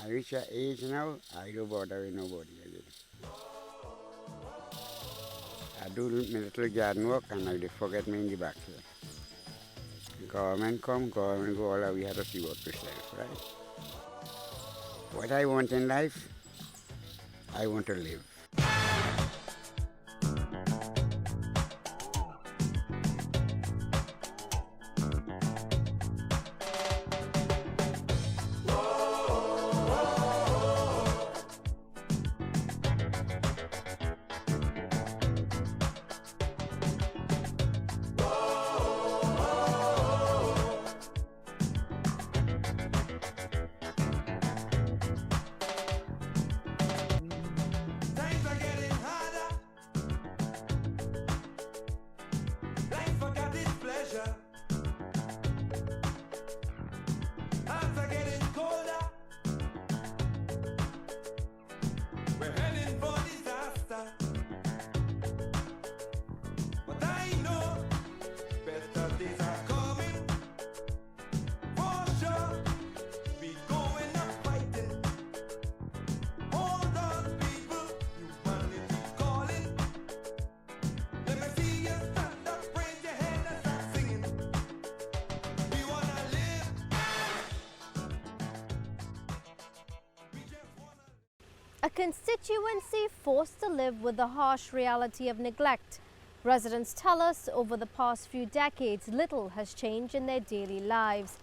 I reach a age now, I don't bother with nobody again. I do my little garden work and I forget me in the back here. Government come, government go, all we have to see what to self, right? What I want in life, I want to live. Times are getting harder. Life forgot its pleasure. Hearts are getting colder. We're heading for disaster. But I know better days are coming. For sure, we going up fighting. Hold on, people, humanity calling. Let me see you stand up, raise your hand and start singing. We wanna live. We just wanna. A constituency forced to live with the harsh reality of neglect. Residents tell us over the past few decades, little has changed in their daily lives.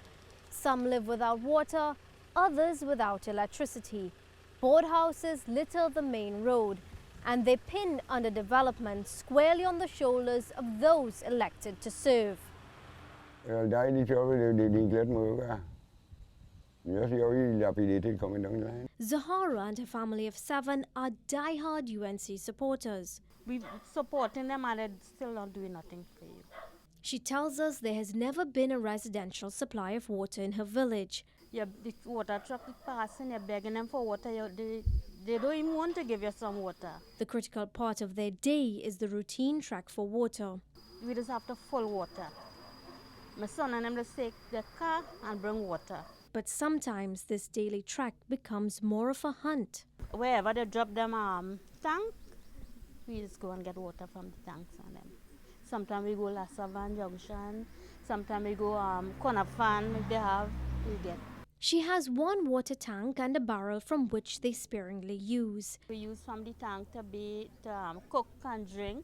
Some live without water, others without electricity. Board houses litter the main road, and they pin underdevelopment squarely on the shoulders of those elected to serve. Well, die the trouble, they neglect Moruga. You see how he dilapidated coming down the line? Zahara and her family of 7 are die-hard UNC supporters. We supporting them and they're still not doing nothing for you. She tells us there has never been a residential supply of water in her village. Yeah, the water truck is passing, you're begging them for water, they don't even want to give you some water. The critical part of their day is the routine trek for water. We just have to full water. My son and them just take the car and bring water. But sometimes this daily trek becomes more of a hunt. Wherever they drop them tank, we just go and get water from the tanks on them. Sometimes we go La Savan Junction, sometimes we go Conafan if they have, we get. She has one water tank and a barrel from which they sparingly use. We use from the tank to bathe, to cook and drink,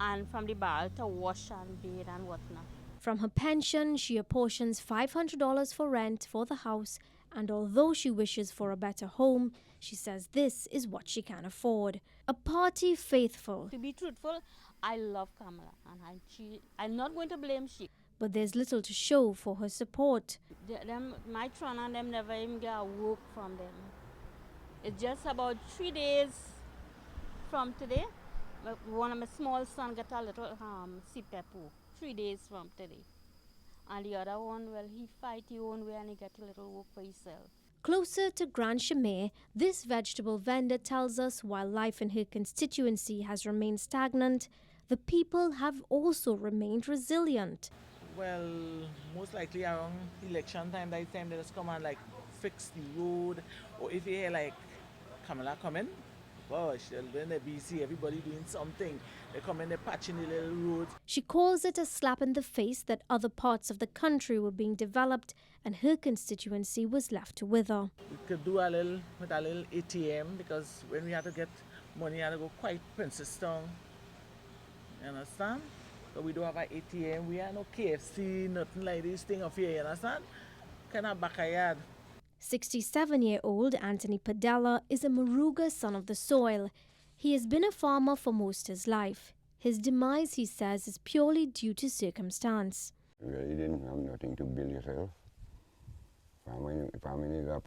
and from the barrel to wash and bathe and whatnot. From her pension, she apportions $500 for rent for the house, and although she wishes for a better home, she says this is what she can afford. A party faithful, To be truthful, I love Kamala, and I'm not going to blame she. but there's little to show for her support. My Tron and them never even get a work from them. It's just about 3 days from today. One of my small son got a little CPEP 3 days from today. And the other one, well, he fight his own way and he get a little work for himself. Closer to Grand Chimay, this vegetable vendor tells us while life in her constituency has remained stagnant, the people have also remained resilient. Well, most likely around election time, that time they just come and like fix the road. Or if you hear like Kamala coming, gosh, when the BC, everybody doing something. They come in, they're patching the little roads. She calls it a slap in the face that other parts of the country were being developed and her constituency was left to wither. We could do a little with a little ATM because when we had to get money, we had to go quite Princess Town. You understand? So we don't have an ATM, we have no KFC, nothing like this thing of here, you understand? Kind of backyard. 67-year-old Anthony Padella is a Moruga son of the soil. He has been a farmer for most his life. His demise, he says, is purely due to circumstance. You really didn't have nothing to build yourself. Farming is a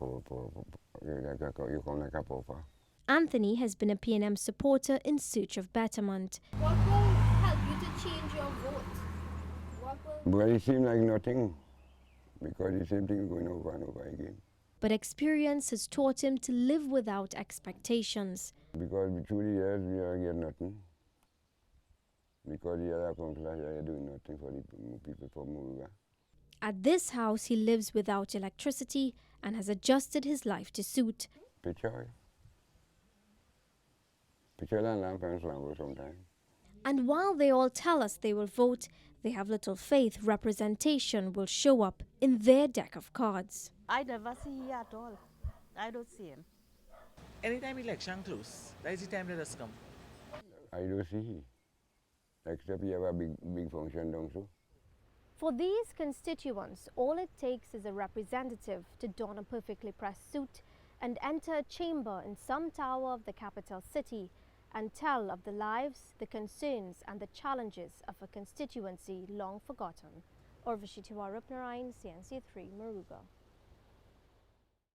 you come like a pauper. Anthony has been a PNM supporter in search of betterment. What will help you to change your vote? But it seems like nothing, because the same thing is going over and over again. But experience has taught him to live without expectations. Because through the years we are getting nothing. Because the other councillors are doing nothing for the people from Moruga. At this house, he lives without electricity and has adjusted his life to suit. Picture. Picture and lamp and slumber sometimes. And while they all tell us they will vote, they have little faith representation will show up in their deck of cards. I never see him at all. I don't see him. Anytime election close, that is the time they just come. I don't see him. Except you have a big function down so. For these constituents, all it takes is a representative to don a perfectly pressed suit and enter a chamber in some tower of the capital city and tell of the lives, the concerns and the challenges of a constituency long forgotten. Urvashi Tiwarupnarayan, CNC3, Moruga.